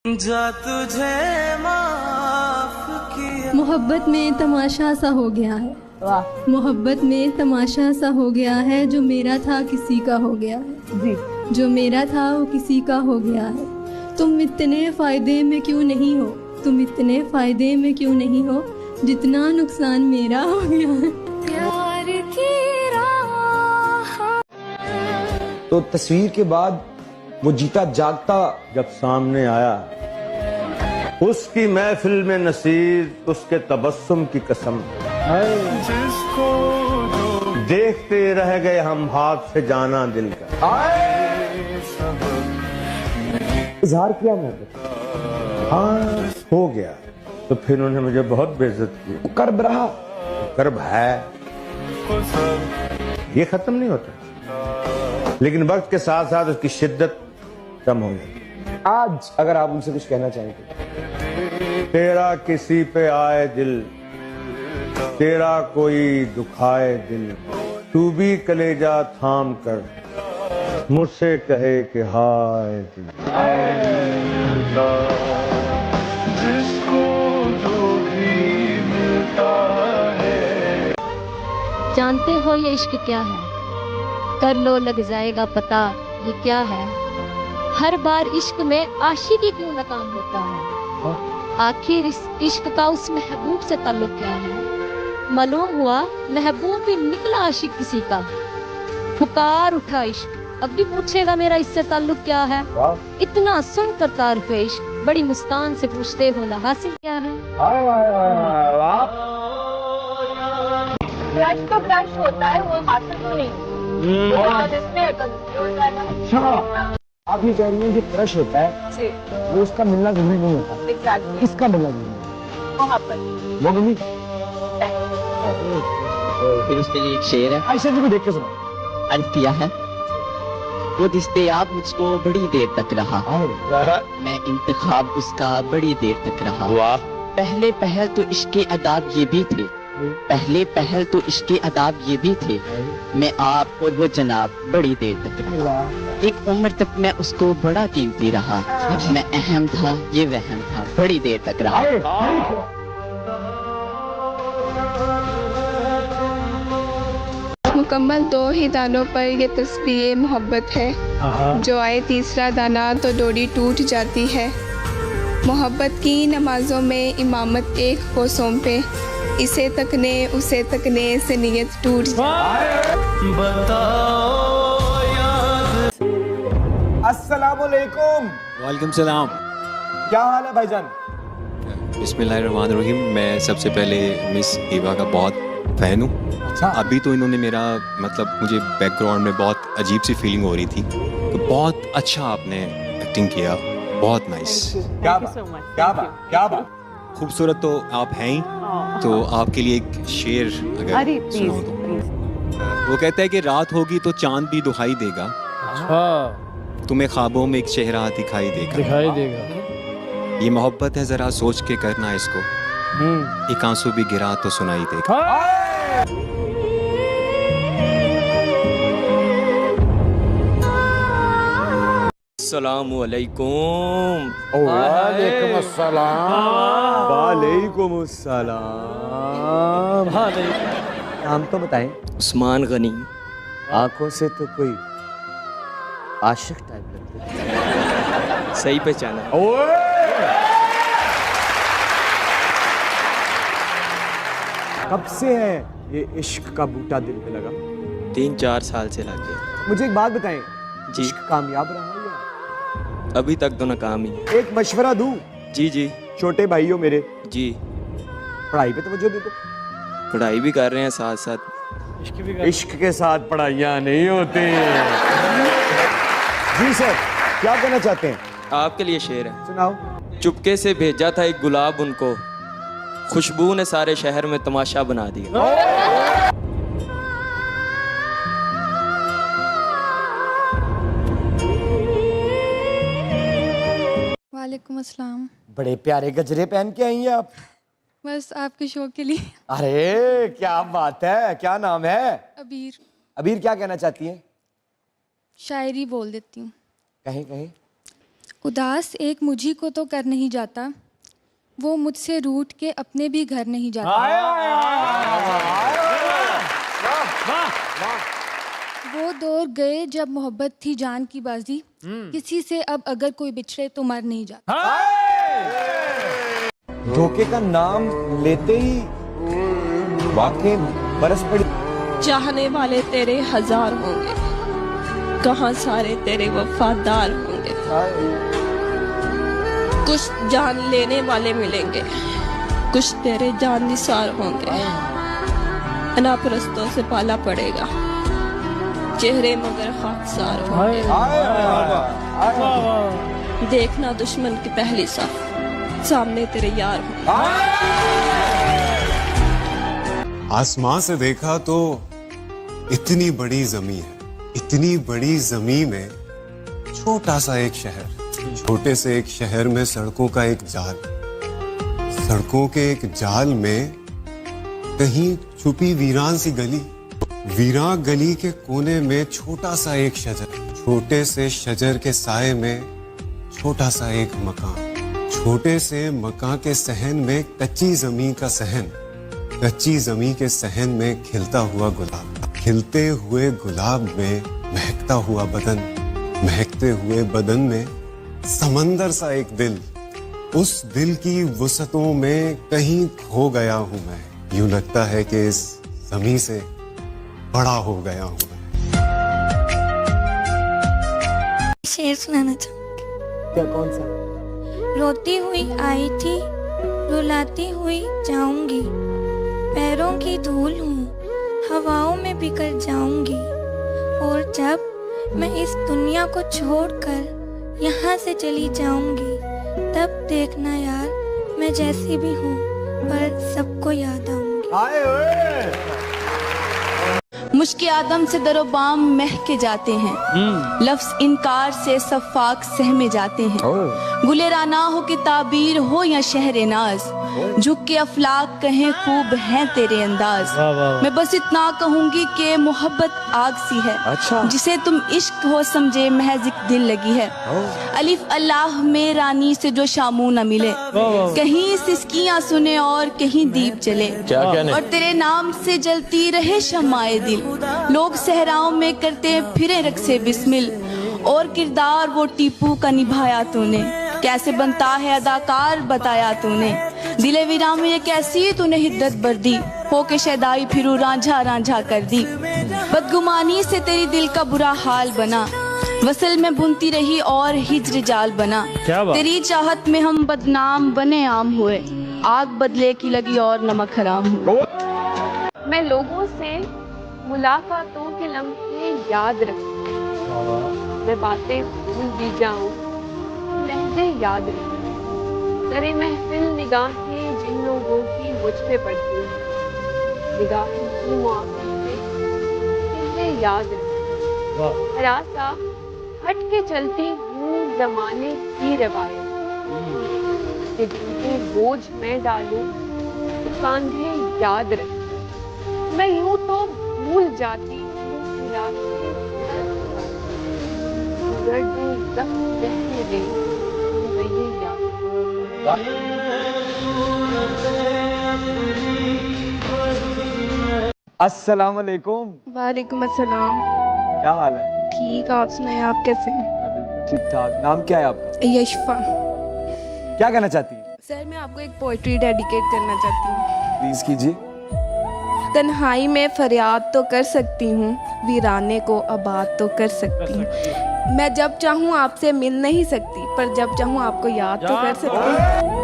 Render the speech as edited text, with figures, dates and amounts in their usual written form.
जा तुझे माफ किया। मोहब्बत में तमाशा सा हो गया है। वाह मोहब्बत में तमाशा सा हो गया है, जो मेरा था किसी का हो गया है। जी। जो मेरा था वो किसी का हो गया है। तुम इतने फ़ायदे में क्यों नहीं हो, तुम इतने फ़ायदे में क्यों नहीं हो, जितना नुकसान मेरा हो गया है। प्यार की राह। तो तस्वीर के बाद वो जीता जागता जब सामने आया, उसकी महफिल में नसीर, उसके तबस्सुम की कसम, जिसको देखते रह गए हम भाव से जाना दिल का। इजहार किया मोहब्बत, हाँ हो गया। तो फिर उन्होंने मुझे बहुत बेइज्जत की। कर्ब रहा, कर्ब है, ये खत्म नहीं होता, लेकिन वक्त के साथ साथ उसकी शिद्दत कम हो जाती। आज अगर आप उनसे कुछ कहना चाहें तो तेरा किसी पे आए दिल, तेरा कोई दुखाए दिल, तू भी कलेजा थाम कर मुझसे कहे कि हाय दिल। जानते हो ये इश्क क्या है, कर लो लग जाएगा पता ये क्या है। हर बार इश्क में आशिकी क्यों नाकाम होता है, आखिर इस इश्क का उस महबूब से ताल्लुक क्या है। मालूम हुआ महबूब भी निकला आशिक किसी का, पुकार उठा इश्क अब भी पूछेगा मेरा इससे ताल्लुक क्या है। इतना सुनकर तारीफ इश्क बड़ी मुस्कान से पूछते हो ना हासिल क्या है। ब्रश तो ब्रश होता है, वो हासिल तो नहीं। और इसमें होता है ना। आप ये कह रही हैं कि क्रश होता है जी, वो उसका मिलना जरूरी नहीं होता, एग्जैक्टली। किसका मिलना जरूरी मोहब्बत। है। वो मम्मी फिर उसके लिए एक शेर है, आयशा जी को देख के सुना। अर्ज किया है, वो दिस्ते आप मुझको बड़ी देर तक रहा, मैं इंतखाब उसका बड़ी देर तक रहा। वाह, पहले पहल तो इसके अदाब ये भी थे, पहले पहल तो इसके अदाब ये भी थे, मैं आप और वो जनाब बड़ी देर तक रहा। एक उम्र तक मैं उसको बड़ा कीमती रहा, मैं अहम था ये वहम था, बड़ी देर तक रहा। मुकम्मल 2 ही दानों पर ये तस्बीह मोहब्बत है, जो आए तीसरा दाना तो डोरी टूट जाती है। मोहब्बत की नमाजों में इमामत एक को सौंपे, इसे तकने उसे तकने से नियत टूट बताओ याद। अस्सलामुअलैकुम। वालेकुम सलाम। क्या हाल है भाईजान? बिस्मिल्लाहिर्रहमानिर्रहीम। मैं सबसे पहले मिस ईवा का बहुत फ़ैन हूँ। अच्छा। अभी तो इन्होंने मेरा मतलब मुझे बैकग्राउंड में बहुत अजीब सी फीलिंग हो रही थी, तो बहुत अच्छा आपने एक्टिंग किया, बहुत नाइस। क्या बात, क्या बात, क्या बात। खूबसूरत तो आप हैं ही, तो आपके लिए एक शेर अगर सुनाऊं तो। वो कहता है कि रात होगी तो चांद भी दुहाई देगा, तुम्हें ख्वाबों में एक चेहरा दिखाई देगा। ये मोहब्बत है, जरा सोच के करना इसको, एक आंसू भी गिरा तो सुनाई देगा। अस्सलामुअलैकुम। वालेकुम अस्सलाम। वालेकुम अस्सलाम। नाम तो बताएं। उस्मान गनी। आंखों से तो कोई आशिक टाइप लगता है। सही पहचाना। कब से है ये इश्क का बूटा दिल पे लगा? 3-4 साल से लग गया। मुझे एक बात बताएं, जी। इश्क कामयाब रहा या? अभी तक तो नाकाम ही। एक मशवरा दूं? जी जी छोटे भाइयों मेरे, जी। पढ़ाई पे तवज्जो दे दो। पढ़ाई भी कर रहे हैं साथ साथ। इश्क के साथ पढ़ाइयाँ नहीं होती। जी सर, क्या कहना चाहते हैं? आपके लिए शेर है। सुनाओ। चुपके से भेजा था एक गुलाब उनको, खुशबू ने सारे शहर में तमाशा बना दिया। वालेकुम अस्सलाम। बड़े प्यारे गजरे पहन के आई हैं आप। बस आपके शो के लिए। अरे क्या बात है, क्या नाम है? अबीर। अबीर, क्या कहना चाहती हैं? शायरी बोल देती हूँ। कहीं कहीं। उदास एक मुझी को तो कर नहीं जाता, वो मुझसे रूठ के अपने भी घर नहीं जाता। वो दौर गए जब मोहब्बत थी जान की बाजी, किसी से अब अगर कोई बिछड़े तो मर नहीं जाता। धोखे का नाम लेते ही वाकई बरस पड़ी। चाहने वाले तेरे हजार होंगे, कहाँ सारे तेरे वफादार होंगे। कुछ जान लेने वाले मिलेंगे, कुछ तेरे जान निसार होंगे। अनापरस्तों से पाला पड़ेगा, चेहरे मगर खाकसार होंगे। देखना दुश्मन की पहली साफ, सामने तेरे यार होंगे। आसमां से देखा तो इतनी बड़ी जमी है, इतनी बड़ी जमी में छोटा सा एक शहर, छोटे से एक शहर में सड़कों का एक जाल, सड़कों के एक जाल में कहीं छुपी वीरान सी गली, वीरान गली के कोने में छोटा सा एक शजर, छोटे से शजर के साए में छोटा सा एक मकान, छोटे से मकान के सहन में कच्ची जमीन का सहन, कच्ची जमीन के सहन में खिलता हुआ गुलाब, खिलते हुए गुलाब में महकता हुआ बदन, महकते हुए बदन में समंदर सा एक दिल, उस दिल की वुसतों में कहीं खो गया हूं मैं। यूं लगता है कि इस जमीन से बड़ा हो गया हूं मैं। शेर सुनाना चाहूँ। क्या, कौन सा? रोती हुई आई थी, रुलाती हुई जाऊंगी, पैरों की धूल हूँ, हवाओं में बिखर जाऊंगी। और जब मैं इस दुनिया को छोड़कर यहाँ से चली जाऊंगी, तब देखना यार मैं जैसी भी हूँ पर सबको याद आऊंगी। मुश्क आदम से दरोबाम महके जाते हैं, लफ्ज इनकार से सफाक सहमे जाते हैं। गुले राना हो कि ताबीर हो या शहर नाज, झुक के अफलाक कहें खूब हैं तेरे अंदाज। मैं बस इतना कहूंगी कि मोहब्बत आग सी है, जिसे तुम इश्क हो समझे महज एक दिल लगी है। अलिफ अल्लाह में रानी से जो शामू न मिले, कहीं सिसकियां सुने और कहीं दीप जले, और तेरे नाम से जलती रहे शमाए दिल। लोग सहराओं में करते फिरे रक्से बिस्मिल, और किरदार वो टीपू का निभाया तूने, कैसे बनता है अदाकार बताया तूने। दिले वीरान में ये कैसी तूने हिद्दत बर्दी, हो के शैदाई फिरू रांझा रांझा कर दी। बदगुमानी से तेरी दिल का बुरा हाल बना, वसल में बुनती रही और हिज्र जाल बना। तेरी चाहत में हम बदनाम बने आम हुए, आग बदले की लगी और नमक हराम हुए। मैं लोगों से मुलाकातों के लम्हे याद रखूं, मैं बातें भूल भी जाऊं, लहजे याद रखूं। सरे महफिल निगाहें जिन लोगों की मुझ पे पड़ती हैं, निगाहें की मुआफ़ी से इन्हें याद रखूं। हरा सा हट के चलती हूँ जमाने की रवायत, कि जिनके बोझ मैं डालूं तो कांधे याद रखूं। मैं यूं तो भूल जाती हूँ अस्सलाम वालेकुम। वालेकुम अस्सलाम। क्या हाल है? ठीक, आप सुनाए, आप कैसे हैं? ठीक ठाक। नाम क्या है आपका? यशफा। क्या कहना चाहती हैं? सर मैं आपको एक पोइट्री डेडिकेट करना चाहती हूँ। प्लीज कीजिए। तन्हाई में फरियाद तो कर सकती हूँ, वीराने को आबाद तो कर सकती हूँ। मैं जब चाहूँ आपसे मिल नहीं सकती, पर जब चाहूँ आपको याद तो कर सकती हूँ।